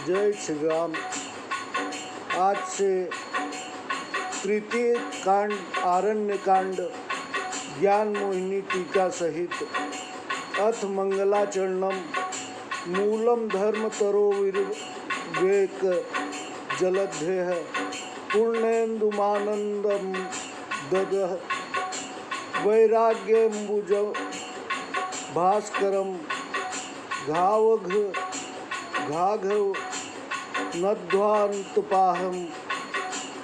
जय श्री राम। आज से तृतीय कांड आरण्य कांड ज्ञान मोहिनी टीका सहित अथ मंगलाचरणम मूलम धर्म तरो विवेक जलध्येह पूर्णेन्दुमानंदम ददः वैराग्यम्बुज भास्करम घाघव नध्वान्तपाहम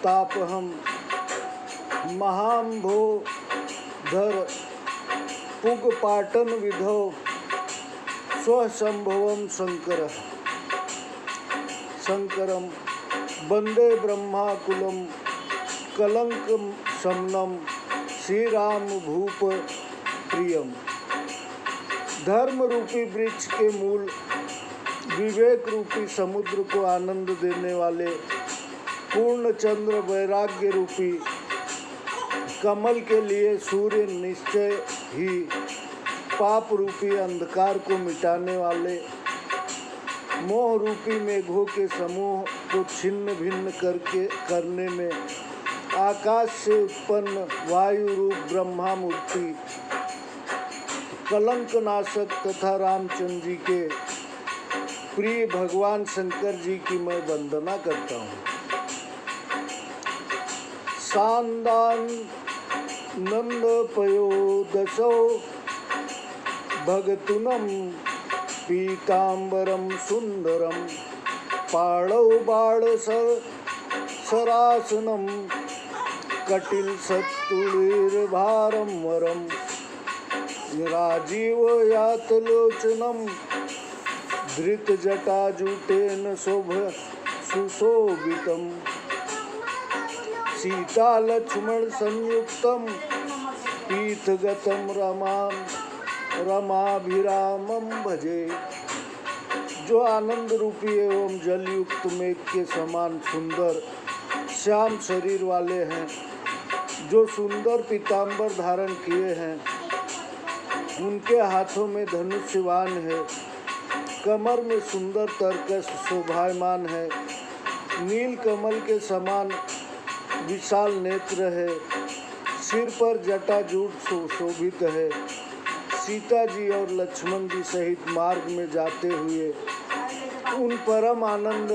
तापहम महाम्भोधर पुगपाटन विधौ स्वसंभवम शंकरम वंदे ब्रह्माकुलम कलंक शमनम श्रीराम भूप प्रियम। धर्म रूपी वृक्ष के मूल विवेक रूपी समुद्र को आनंद देने वाले पूर्ण चंद्र वैराग्य रूपी कमल के लिए सूर्य निश्चय ही पाप रूपी अंधकार को मिटाने वाले मोह रूपी मेघों के समूह को छिन्न भिन्न करने में आकाश से उत्पन्न वायु रूप ब्रह्मा मूर्ति कलंक नाशक तथा रामचंद्र जी के प्रिय भगवान शंकर जी की मैं वंदना करता हूँ। सांदान नंद पयोदसो भगतुनम पीतांबरम सुंदरम पाणौ बाण सरासनम कटिल सत्तुलीर्भारम वरम राजीव यातलोचनम धृत जटाजुटेन सुशोभितम सीता लक्ष्मण संयुक्तम पीतगतम रमाभिरामम भजे। जो आनंद रूपी एवं जलयुक्त मेघ के समान सुंदर श्याम शरीर वाले हैं, जो सुंदर पीतांबर धारण किए हैं, उनके हाथों में धनुष्यवान है, कमर में सुंदर तरकस शोभायमान है, नील कमल के समान विशाल नेत्र है, सिर पर जटाजूट शोभित है। सीता जी और लक्ष्मण जी सहित मार्ग में जाते हुए उन परम आनंद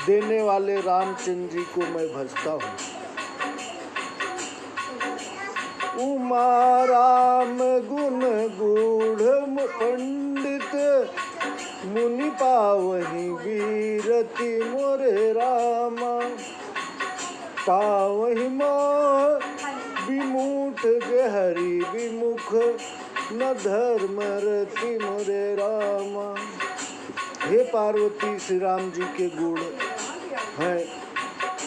देने वाले रामचंद्र जी को मैं भजता हूँ। उमा राम गुण गूढ़ पंडित मुनि पावहि वीरति मोरे रामा पावहि मोह विमुठ हरि विमुख न धर्म रति मोरे रामा। हे पार्वती, श्री राम जी के गुण हैं,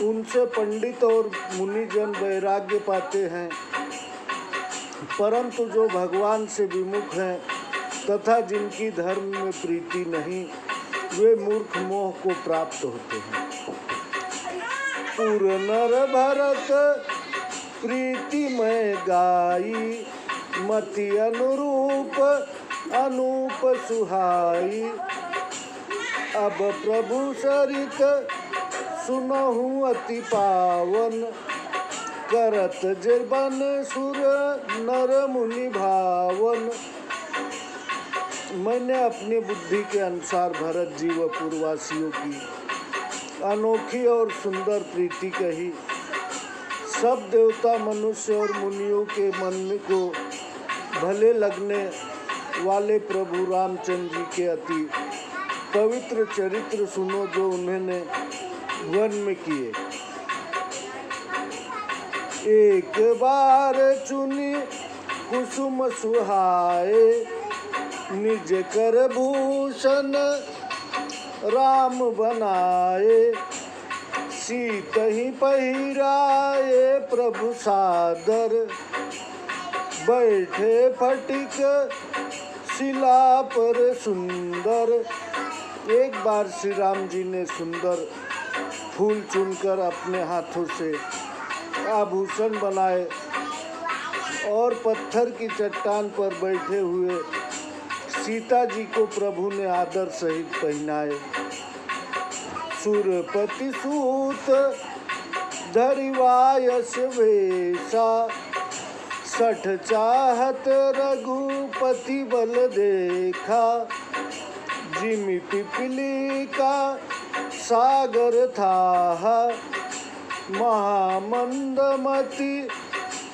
उनसे पंडित और मुनिजन वैराग्य पाते हैं, परंतु जो भगवान से विमुख हैं तथा जिनकी धर्म में प्रीति नहीं, वे मूर्ख मोह को प्राप्त होते हैं। पुर नर भरत प्रीति में गाई मति अनुरूप अनूप सुहाई। अब प्रभु सरित सुनहु अति पावन करत जीवन सुर नर मुनि भावन। मैंने अपनी बुद्धि के अनुसार भरत जी व पूर्ववासियों की अनोखी और सुंदर प्रीति कही। सब देवता मनुष्य और मुनियों के मन को भले लगने वाले प्रभु रामचंद्र जी के अति पवित्र चरित्र सुनो, जो उन्होंने वन में किए। एक बार चुनी कुसुम सुहाए निज कर भूषण राम बनाए। सीत ही पहिराए प्रभु सादर बैठे फटिक शिला पर सुंदर। एक बार श्री राम जी ने सुंदर फूल चुनकर अपने हाथों से आभूषण बनाए और पत्थर की चट्टान पर बैठे हुए सीता जी को प्रभु ने आदर सहित पहनाए। सुरपति सूत धरिवायस वेशा, सठ चाहत रघुपति बल देखा, जिमि पिपली का सागर था, महामंदमति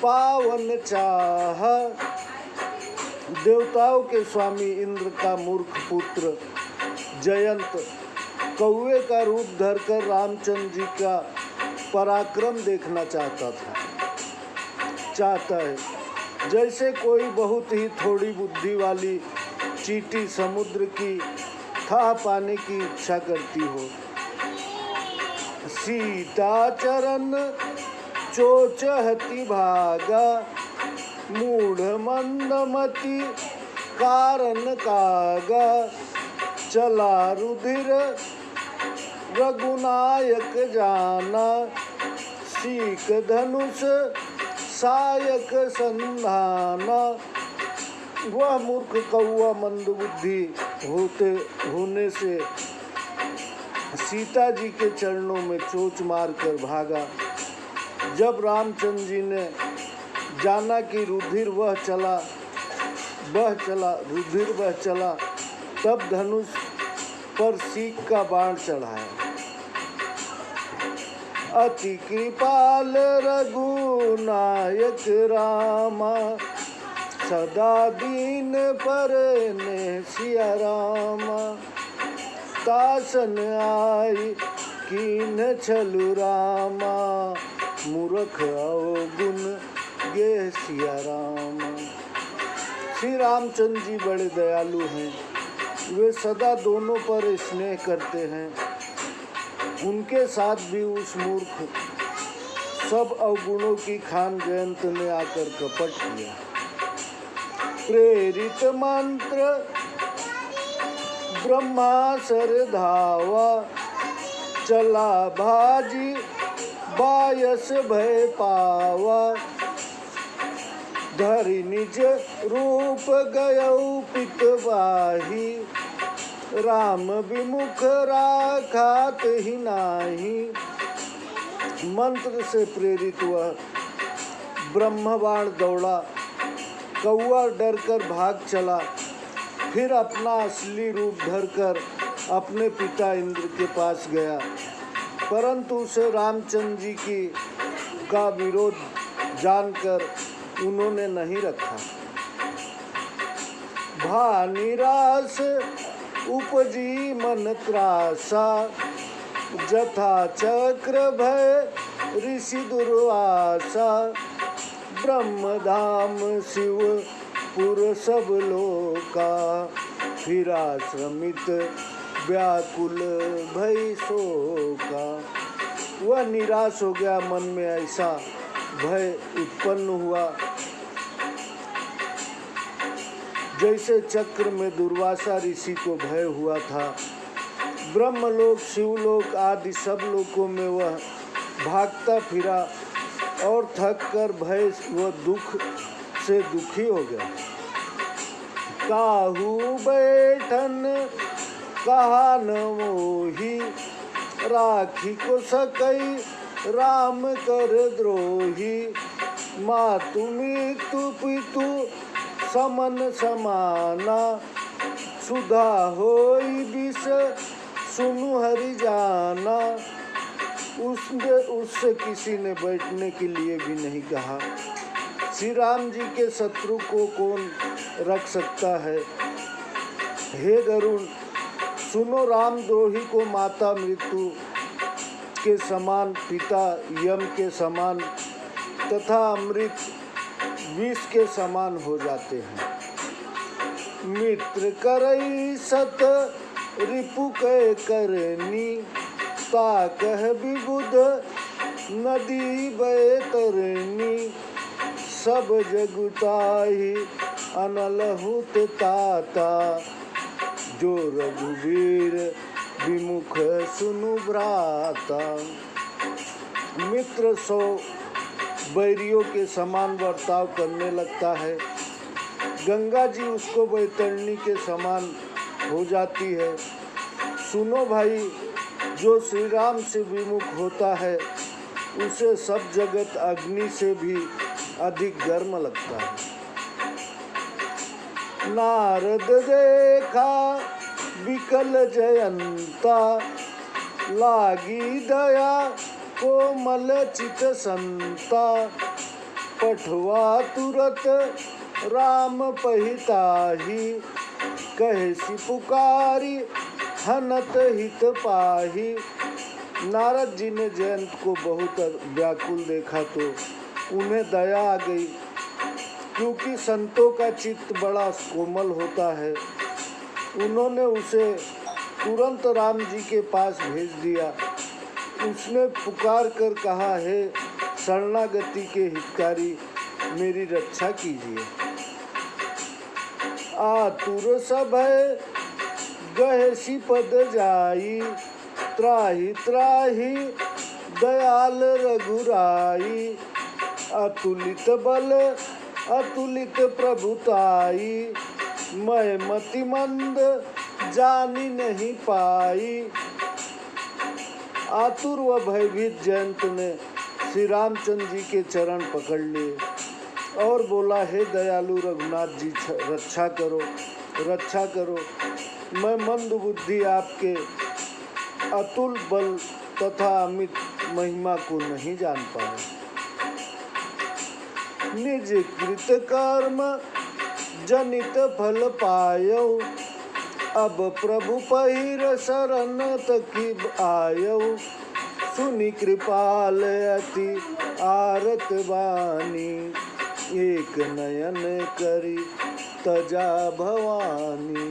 पावन चाह। देवताओं के स्वामी इंद्र का मूर्ख पुत्र जयंत कौवे का रूप धरकर रामचंद्र जी का पराक्रम देखना चाहता है। जैसे कोई बहुत ही थोड़ी बुद्धि वाली चींटी समुद्र की थाह पाने की इच्छा करती हो। सीता चरण चोचहति भागा, मूढ़ मंदमति कारण कागा, चला रुधिर रघुनायक जाना, सीख धनुष सायक संधाना। वह मूर्ख कौवा मंदबुद्धि होने से सीता जी के चरणों में चोंच मारकर भागा। जब रामचंद्र जी ने जाना कि रुधिर बह चला, तब धनुष पर सीख का बाण चढ़ाया। अति कृपाल रघुनायक रामा, सदा दीन पर ने सिया रामा, तासन आई कीन छलु रामा, मूर्ख अवगुण गे सिया रामा। श्री रामचंद्र जी बड़े दयालु हैं, वे सदा दोनों पर स्नेह करते हैं। उनके साथ भी उस मूर्ख सब अवगुणों की खान जयंत ने आकर कपट किया। प्रेरित मंत्र ब्रह्मासर धावा, चला भाजी बायस भय पावा, धरि निज रूप गयौ पितवाही, राम विमुख राखात ही नाही। मंत्र से प्रेरित वह ब्रह्मबाण दौड़ा, कौवा डरकर भाग चला, फिर अपना असली रूप धरकर अपने पिता इंद्र के पास गया, परंतु उसे रामचंद्र जी का विरोध जानकर उन्होंने नहीं रखा। भा निराश उपजी मन त्रासा, जथा चक्र भय ऋषि दुर्वासा, ब्रह्मधाम शिवपुर सब लोका, फिरा श्रमित व्याकुल भय शोका। वह निराश हो गया, मन में ऐसा भय उत्पन्न हुआ जैसे चक्र में दुर्वासा ऋषि को भय हुआ था। ब्रह्मलोक शिवलोक आदि सब लोकों में वह भागता फिरा और थक कर भय व दुख से दुखी हो गया। काहू बैठन कहा न मोही, राखी को सकई राम कर द्रोही, मातु मृत्यु पितु समन समाना, सुधा होई विष सुनु हरि जाना। उससे किसी ने बैठने के लिए भी नहीं कहा। श्री राम जी के शत्रु को कौन रख सकता है। हे गरुण, सुनो, रामद्रोही को माता मृत्यु के समान, पिता यम के समान तथा अमृत विष के समान हो जाते हैं। मित्र करई सत रिपु के करनी, ताकह विबुध नदी बैतरनी, सब जगुताही अनलहुत ताता, जो रघुवीर विमुख सुनु भ्राता। मित्र 100 बैरियों के समान बर्ताव करने लगता है। गंगा जी उसको बैतरणी के समान हो जाती है। सुनो भाई, जो श्री राम से विमुख होता है उसे सब जगत अग्नि से भी अधिक गर्म लगता है। नारद देखा विकल जयंता, लागी दया कोमल चित संता। पठवा तुरत राम पहिताही, कहेसी पुकारी हनत हित पाही। नारद जी ने जयंत को बहुत व्याकुल देखा तो उन्हें दया आ गई, क्योंकि संतों का चित्त बड़ा कोमल होता है। उन्होंने उसे तुरंत राम जी के पास भेज दिया। उसने पुकार कर कहा, हे शरणागति के हितकारी, मेरी रक्षा कीजिए। आतुर सभय गहसी पद जाई, त्राहि त्राहि दयाल रघुराई। अतुलित बल अतुलित प्रभुताई, मैं मति मंद जानी नहीं पाई। आतुर व भयभीत जयंत ने श्री रामचंद्र जी के चरण पकड़ लिए और बोला, हे दयालु रघुनाथ जी, रक्षा करो, रक्षा करो। मैं मंद बुद्धि आपके अतुल बल तथा अमित महिमा को नहीं जान पाया। निज कृत कर्म जनित फल पायो, अब प्रभु पहिर शरण तकी आयो। सुनि कृपाल अति आरत बानी, एक नयन करी तजा भवानी।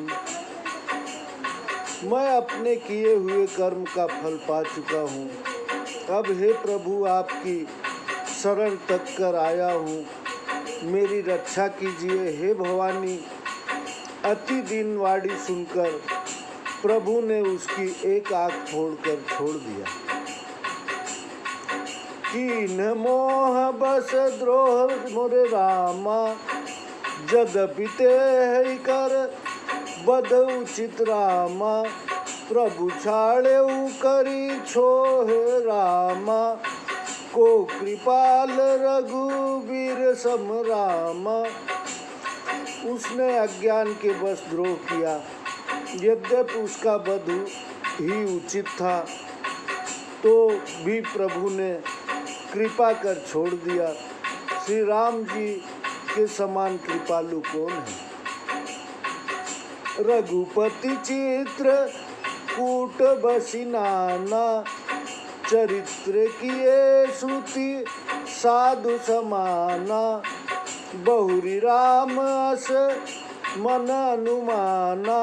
मैं अपने किए हुए कर्म का फल पा चुका हूँ। अब हे प्रभु, आपकी शरण तक कर आया हूँ, मेरी रक्षा कीजिए। हे भवानी। अति दीनवाणी सुनकर प्रभु ने उसकी एक आँख फोड़कर छोड़ दिया। कीन मोह बस द्रोह मोरे रामा, जद्यपि ते कर बद उचित रामा। प्रभु छाड़ेऊ करी छोहे रामा, को कृपाल रघुवीर सम रामा। उसने अज्ञान के वश द्रोह किया, यद्यपि उसका वध ही उचित था, तो भी प्रभु ने कृपा कर छोड़ दिया। श्री राम जी के समान कृपालु कौन है। रघुपति चित्र कूट बसी नाना, चरित्र किए श्रुति साधु समाना। बहुरी राम अस मन अनुमाना,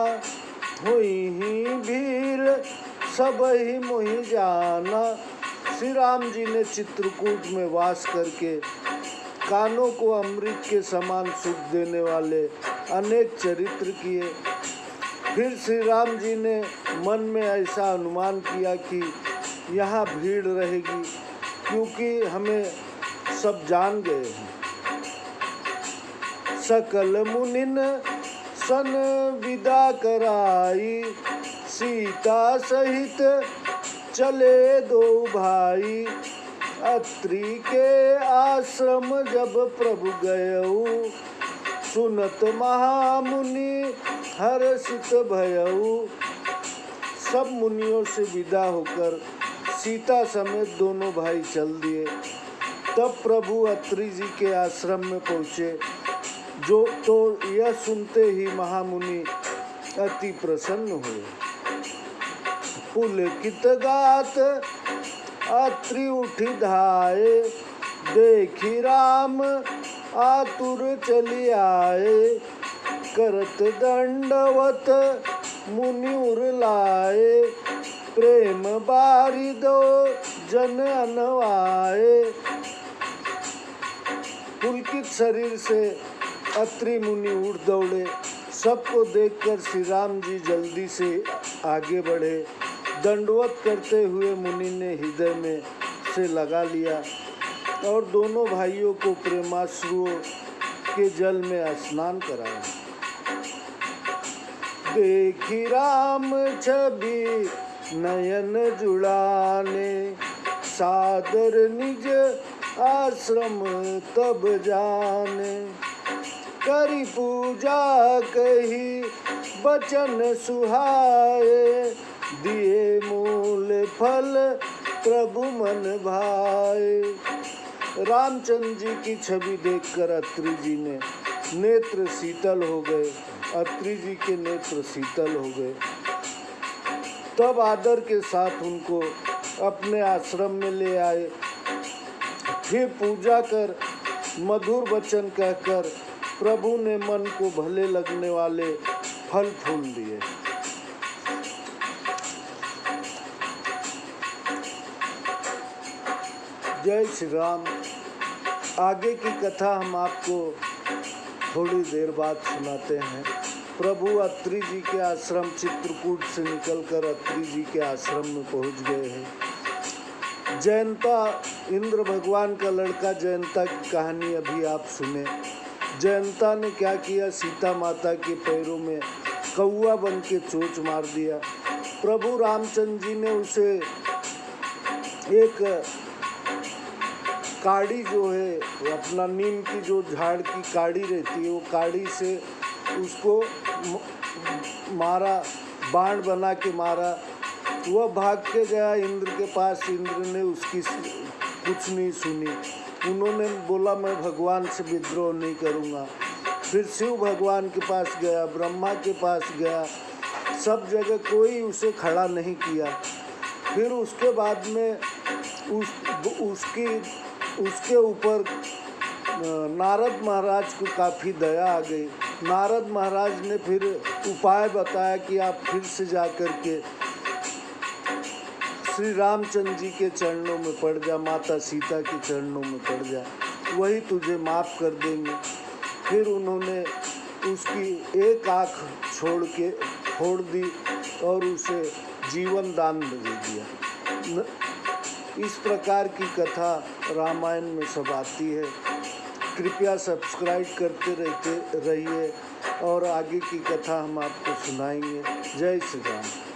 हुई ही भील सब ही मोहि जाना। श्री राम जी ने चित्रकूट में वास करके कानों को अमृत के समान सुख देने वाले अनेक चरित्र किए। फिर श्री राम जी ने मन में ऐसा अनुमान किया कि यहाँ भीड़ रहेगी, क्योंकि हमें सब जान गए हैं। सकल मुनिन सन विदा कराई, सीता सहित चले दो भाई। अत्रि के आश्रम जब प्रभु गयऊ, सुनत महामुनि हर्षित भयऊ। सब मुनियों से विदा होकर सीता समेत दोनों भाई चल दिए। तब प्रभु अत्रि जी के आश्रम में पहुँचे, जो तो यह सुनते ही महामुनि अति प्रसन्न हुए। पुलकित गात अत्रि उठी धाये, देखी राम आतुर चली आए। करत दंडवत मुनि उरलाए, प्रेम बारी दो जन अनवाए। पुलकित शरीर से अत्रि मुनि उठ दौड़े। सबको देखकर श्री राम जी जल्दी से आगे बढ़े। दंडवत करते हुए मुनि ने हृदय में से लगा लिया और दोनों भाइयों को प्रेमाश्रुओं के जल में स्नान कराया। देखी राम छवि नयन जुड़ाने, सादर निज आश्रम तब जाने। करी पूजा कही बचन सुहाए, दिए मूल फल प्रभु मन भाए। रामचंद्र जी की छवि देखकर अत्रि जी ने नेत्र शीतल हो गए। अत्रि जी के नेत्र शीतल हो गए। तब आदर के साथ उनको अपने आश्रम में ले आए। फिर पूजा कर मधुर वचन कहकर प्रभु ने मन को भले लगने वाले फल फूल दिए। जय श्री राम। आगे की कथा हम आपको थोड़ी देर बाद सुनाते हैं। प्रभु अत्रि जी के आश्रम चित्रकूट से निकलकर अत्रि जी के आश्रम में पहुंच गए हैं। जयंता, इंद्र भगवान का लड़का जयंता की कहानी अभी आप सुने। जयंता ने क्या किया, सीता माता के पैरों में कौआ बन के चोंच मार दिया। प्रभु रामचंद्र जी ने उसे एक काड़ी जो है, अपना नीम की जो झाड़ की काड़ी रहती है, वो काड़ी से उसको मारा, बाण बना के मारा। वह भाग के गया इंद्र के पास। इंद्र ने उसकी कुछ नहीं सुनी। उन्होंने बोला मैं भगवान से विद्रोह नहीं करूँगा। फिर शिव भगवान के पास गया, ब्रह्मा के पास गया, सब जगह कोई उसे खड़ा नहीं किया। फिर उसके बाद में उसके ऊपर नारद महाराज को काफ़ी दया आ गई। नारद महाराज ने फिर उपाय बताया कि आप फिर से जा कर के श्री रामचंद्र जी के चरणों में पड़ जा, माता सीता के चरणों में पड़ जा, वही तुझे माफ़ कर देंगे। फिर उन्होंने उसकी एक आँख छोड़ दी और उसे जीवन दान में दे दिया। इस प्रकार की कथा रामायण में सब आती है। कृपया सब्सक्राइब करते रहिए और आगे की कथा हम आपको सुनाएंगे। जय श्री राम।